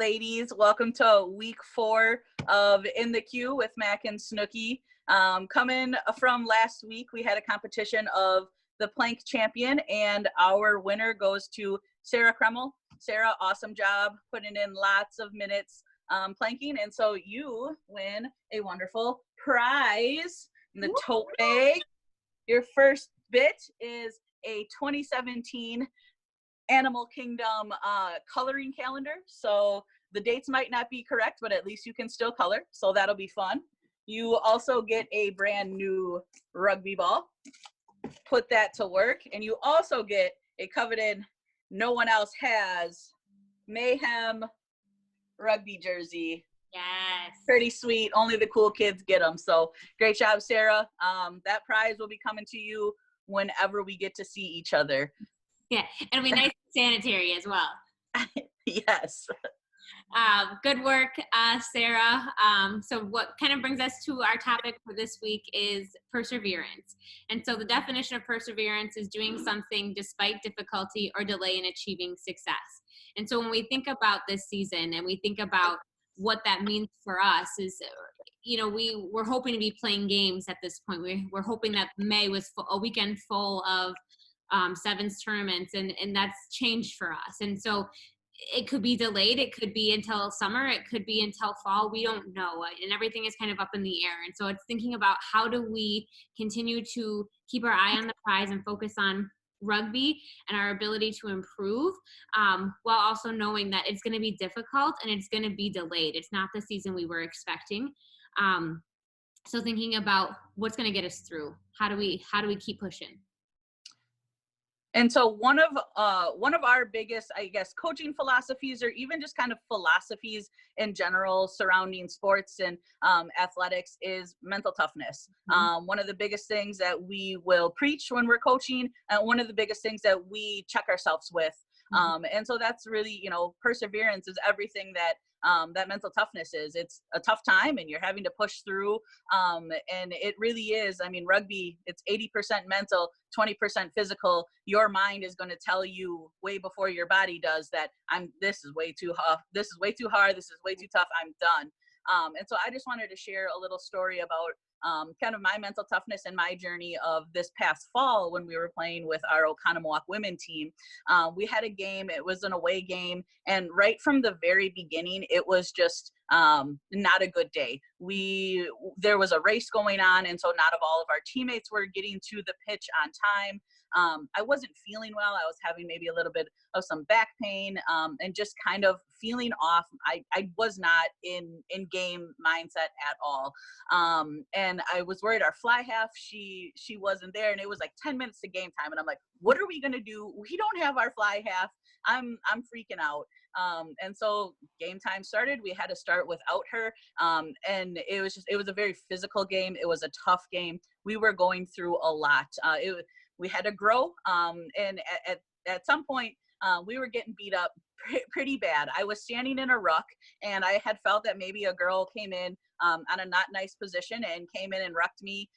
ladies. Welcome to week 4 of In the Queue with Mac and Snooki. Coming from last week, we had a competition of the plank champion, and our winner goes to Sarah Kremel. Sarah, awesome job putting in lots of minutes planking, and so you win a wonderful prize in the tote bag. Your first bit is a 2017 Animal Kingdom coloring calendar. So the dates might not be correct, but at least you can still color. So that'll be fun. You also get a brand new rugby ball. Put that to work. And you also get a coveted, no one else has, Mayhem rugby jersey. Yes. Pretty sweet. Only the cool kids get them. So great job, Sarah. That prize will be coming to you whenever we get to see each other. Yeah, it'll be nice and sanitary as well. Yes. Good work, Sarah. So what kind of brings us to our topic for this week is perseverance. And so the definition of perseverance is doing something despite difficulty or delay in achieving success. And so when we think about this season and we think about what that means for us is, you know, we're hoping to be playing games at this point. We're hoping that May was a weekend full of sevens tournaments, and that's changed for us. And so it could be delayed. It could be until summer. It could be until fall. We don't know. And everything is kind of up in the air. And so it's thinking about how do we continue to keep our eye on the prize and focus on rugby and our ability to improve, while also knowing that it's going to be difficult and it's going to be delayed. It's not the season we were expecting. So thinking about what's going to get us through. How do we keep pushing? And so one of our biggest, I guess, coaching philosophies, or even just kind of philosophies in general surrounding sports and athletics, is mental toughness. Mm-hmm. One of the biggest things that we will preach when we're coaching, and one of the biggest things that we check ourselves with. And so that's really, you know, perseverance is everything that that mental toughness is. It's a tough time and you're having to push through. And it really is. I mean, rugby, it's 80% mental, 20% physical. Your mind is going to tell you way before your body does that this is way too hard. This is way too hard. This is way too tough. I'm done. And so I just wanted to share a little story about kind of my mental toughness and my journey of this past fall when we were playing with our Oconomowoc women team. We had a game. It was an away game. And right from the very beginning, it was just not a good day. There was a race going on, and so not all of our teammates were getting to the pitch on time. I wasn't feeling well. I was having maybe a little bit of some back pain, and just kind of feeling off. I was not in game mindset at all. And I was worried our fly half, she wasn't there, and it was like 10 minutes to game time. And I'm like, what are we going to do? We don't have our fly half. I'm freaking out. And so game time started. We had to start without her. And it was a very physical game. It was a tough game. We were going through a lot. We had to grow. And at some point, we were getting beat up pretty bad. I was standing in a ruck, and I had felt that maybe a girl came in on a not nice position and came in and rucked me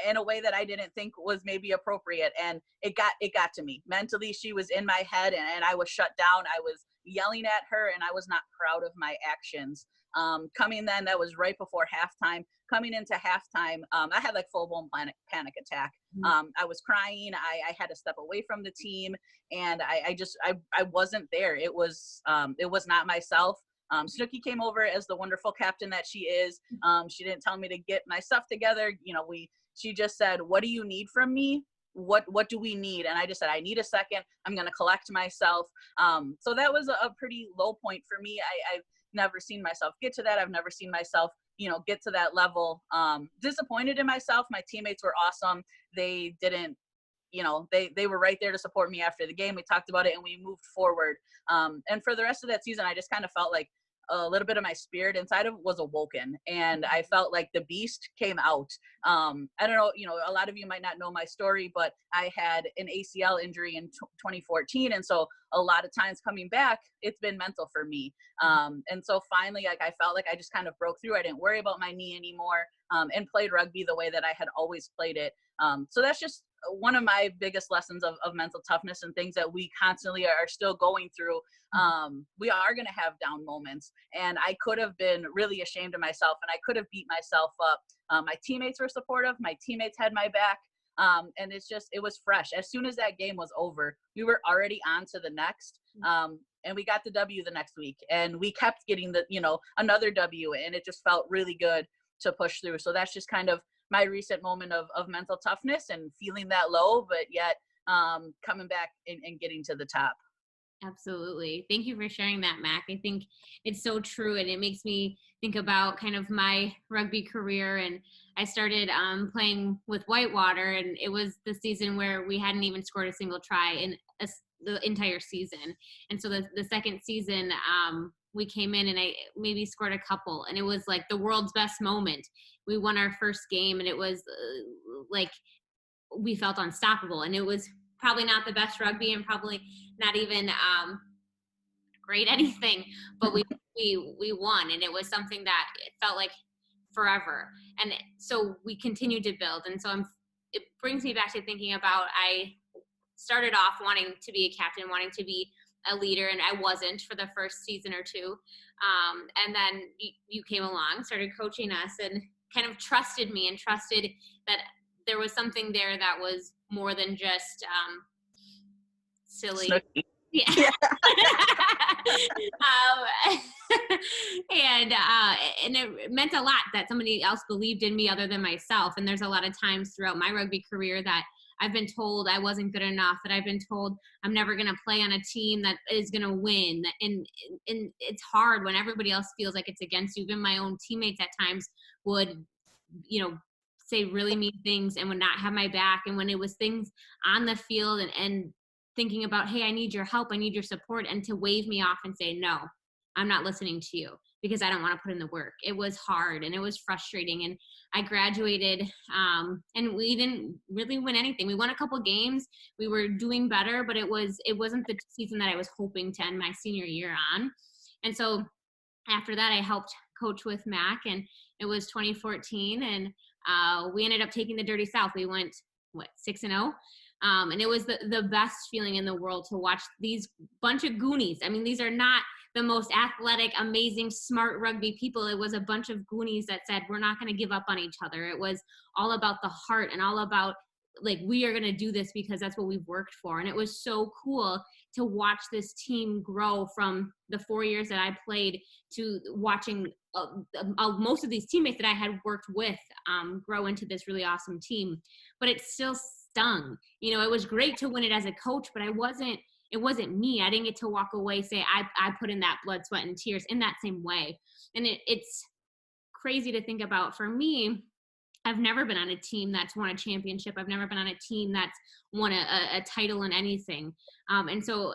in a way that I didn't think was maybe appropriate. And it got to me. Mentally, she was in my head, and I was shut down. I was yelling at her, and I was not proud of my actions. That was right before halftime. Coming into halftime, I had like full-blown panic attack. I was crying. I had to step away from the team, and I wasn't there. It was not myself. Snooki came over as the wonderful captain that she is. She didn't tell me to get my stuff together. You know, she just said, "What do you need from me? What do we need?" And I just said, "I need a second. I'm going to collect myself." So that was a pretty low point for me. I've never seen myself get to that. I've never seen myself, you know, get to that level. Disappointed in myself. My teammates were awesome. They didn't, you know, they were right there to support me after the game. We talked about it and we moved forward. And for the rest of that season, I just kind of felt like a little bit of my spirit inside of was awoken, and I felt like the beast came out. I don't know, you know, a lot of you might not know my story, but I had an ACL injury in 2014. And so a lot of times coming back, it's been mental for me. And so finally, like, I felt like I just kind of broke through. I didn't worry about my knee anymore, and played rugby the way that I had always played it. So that's just one of my biggest lessons of mental toughness and things that we constantly are still going through. We are going to have down moments, and I could have been really ashamed of myself, and I could have beat myself up. My teammates were supportive. My teammates had my back. And it was fresh. As soon as that game was over, we were already on to the next. And we got the W the next week, and we kept getting another W, and it just felt really good to push through. So that's just kind of my recent moment of mental toughness and feeling that low, but yet coming back and getting to the top. Absolutely. Thank you for sharing that, Mac. I think it's so true, and it makes me think about kind of my rugby career. And I started playing with Whitewater, and it was the season where we hadn't even scored a single try in the entire season. And so the second season, we came in and I maybe scored a couple, and it was like the world's best moment. We won our first game, and it was like we felt unstoppable, and it was probably not the best rugby and probably not even great anything, but we won, and it was something that it felt like forever. And so we continued to build. And so it brings me back to thinking about, I started off wanting to be a captain, wanting to be a leader, and I wasn't for the first season or two. And then you came along, started coaching us, and kind of trusted me and trusted that there was something there that was more than just silly. Snooki. Yeah. And it meant a lot that somebody else believed in me other than myself. And there's a lot of times throughout my rugby career that I've been told I wasn't good enough, that I've been told I'm never going to play on a team that is going to win. And it's hard when everybody else feels like it's against you. Even my own teammates at times would, say really mean things and would not have my back. And when it was things on the field and thinking about, hey, I need your help, I need your support, and to wave me off and say, no, I'm not listening to you because I don't want to put in the work. It was hard and it was frustrating. And I graduated and we didn't really win anything. We won a couple games. We were doing better, but it wasn't the season that I was hoping to end my senior year on. And so after that, I helped coach with Mac, and it was 2014, and we ended up taking the Dirty South. We went 6-0. And it was the best feeling in the world to watch these bunch of Goonies. I mean, these are not the most athletic, amazing, smart rugby people. It was a bunch of Goonies that said, we're not going to give up on each other. It was all about the heart and all about, like, we are going to do this because that's what we've worked for. And it was so cool to watch this team grow from the 4 years that I played to watching most of these teammates that I had worked with grow into this really awesome team. But it still stung. It was great to win it as a coach, but it wasn't me. I didn't get to walk away, say, I put in that blood, sweat, and tears in that same way. And it's crazy to think about. For me, I've never been on a team that's won a championship. I've never been on a team that's won a title in anything. And so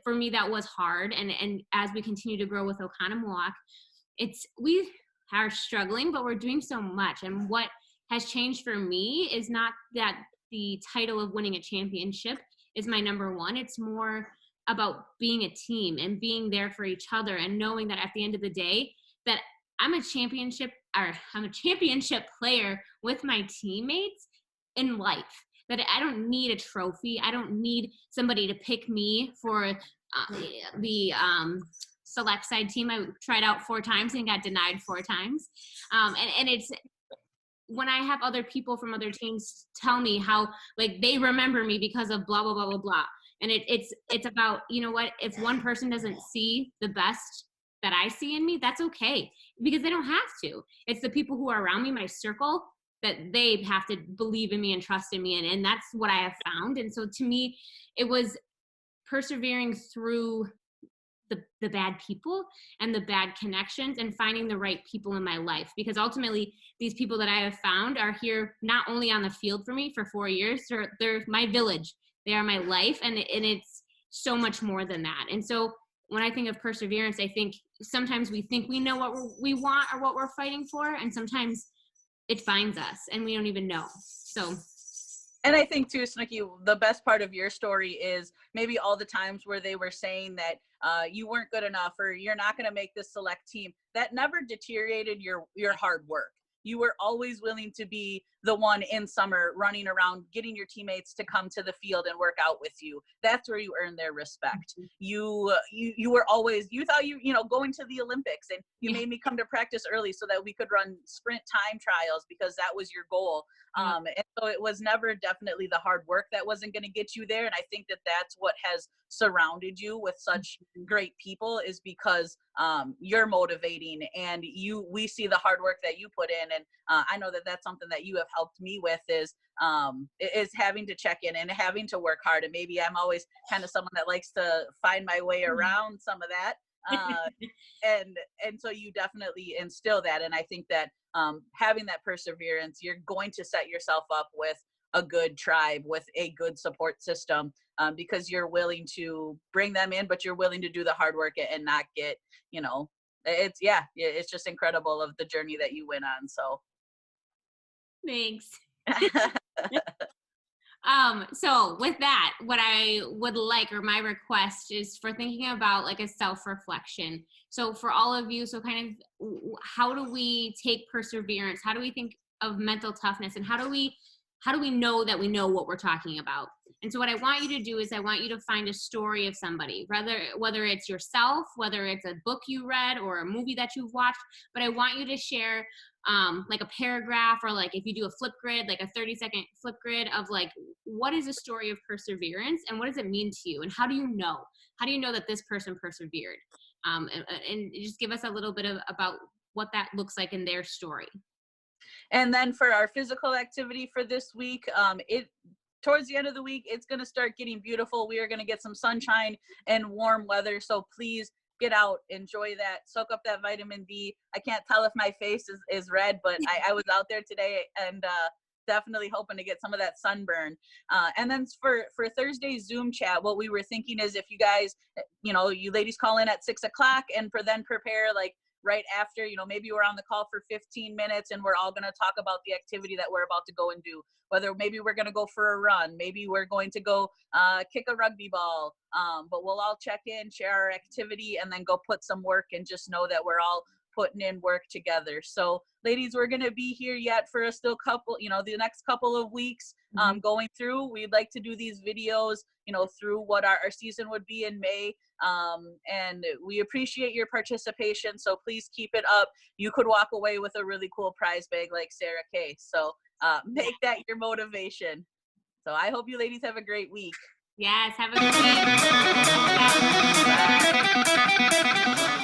for me, that was hard. And as we continue to grow with Oconomowoc, we are struggling, but we're doing so much. And what has changed for me is not that the title of winning a championship is my number one. It's more about being a team and being there for each other, and knowing that at the end of the day that I'm a championship player with my teammates in life, that I don't need a trophy. I don't need somebody to pick me for the select side team. I tried out 4 times and got denied 4 times. And it's, when I have other people from other teams tell me how, like, they remember me because of blah, blah, blah, blah, blah. And it's about, what, if one person doesn't see the best that I see in me, that's okay, because they don't have to. It's the people who are around me, my circle, that they have to believe in me and trust in me. And that's what I have found. And so to me, it was persevering through the bad people and the bad connections and finding the right people in my life, because ultimately these people that I have found are here not only on the field for me for 4 years, they're my village, they are my life, and it's so much more than that. And so when I think of perseverance, I think sometimes we think we know what we want or what we're fighting for, and sometimes it finds us and we don't even know. So. And I think too, Snooki, the best part of your story is maybe all the times where they were saying that you weren't good enough or you're not going to make this select team, that never deteriorated your hard work. You were always willing to be the one in summer running around, getting your teammates to come to the field and work out with you. That's where you earn their respect. You were always, you thought going to the Olympics, and you made me come to practice early so that we could run sprint time trials because that was your goal. And so it was never definitely the hard work that wasn't going to get you there. And I think that that's what has surrounded you with such great people, is because you're motivating, and we see the hard work that you put in. And I know that that's something that you have helped me with, is having to check in and having to work hard. And maybe I'm always kind of someone that likes to find my way around some of that. And so you definitely instill that. And I think that having that perseverance, you're going to set yourself up with a good tribe, with a good support system, because you're willing to bring them in, but you're willing to do the hard work and not get, it's just incredible of the journey that you went on. So thanks. So with that, what I would like, or my request, is for thinking about like a self-reflection. So for all of you, so kind of how do we take perseverance? How do we think of mental toughness? And how do we know that we know what we're talking about? And so what I want you to do is I want you to find a story of somebody, whether it's yourself, whether it's a book you read or a movie that you've watched, but I want you to share like a paragraph, or like if you do a flip grid, like a 30-second flip grid of like, what is a story of perseverance and what does it mean to you? And how do you know that this person persevered? And just give us a little bit about what that looks like in their story. And then for our physical activity for this week, towards the end of the week, it's going to start getting beautiful. We are going to get some sunshine and warm weather. So please get out, enjoy that, soak up that vitamin D. I can't tell if my face is red, but I was out there today and definitely hoping to get some of that sunburn. And then for Thursday's Zoom chat, what we were thinking is, if you guys, you ladies call in at 6:00 and then prepare like right after, maybe we're on the call for 15 minutes and we're all going to talk about the activity that we're about to go and do. Whether maybe we're going to go for a run, maybe we're going to go kick a rugby ball, but we'll all check in, share our activity, and then go put some work, and just know that we're all putting in work together. So ladies, we're going to be here yet for the next couple of weeks going through. We'd like to do these videos, through what our season would be in May. And we appreciate your participation. So please keep it up. You could walk away with a really cool prize bag like Sarah Kay. So make that your motivation. So I hope you ladies have a great week. Yes, have a good week. Bye.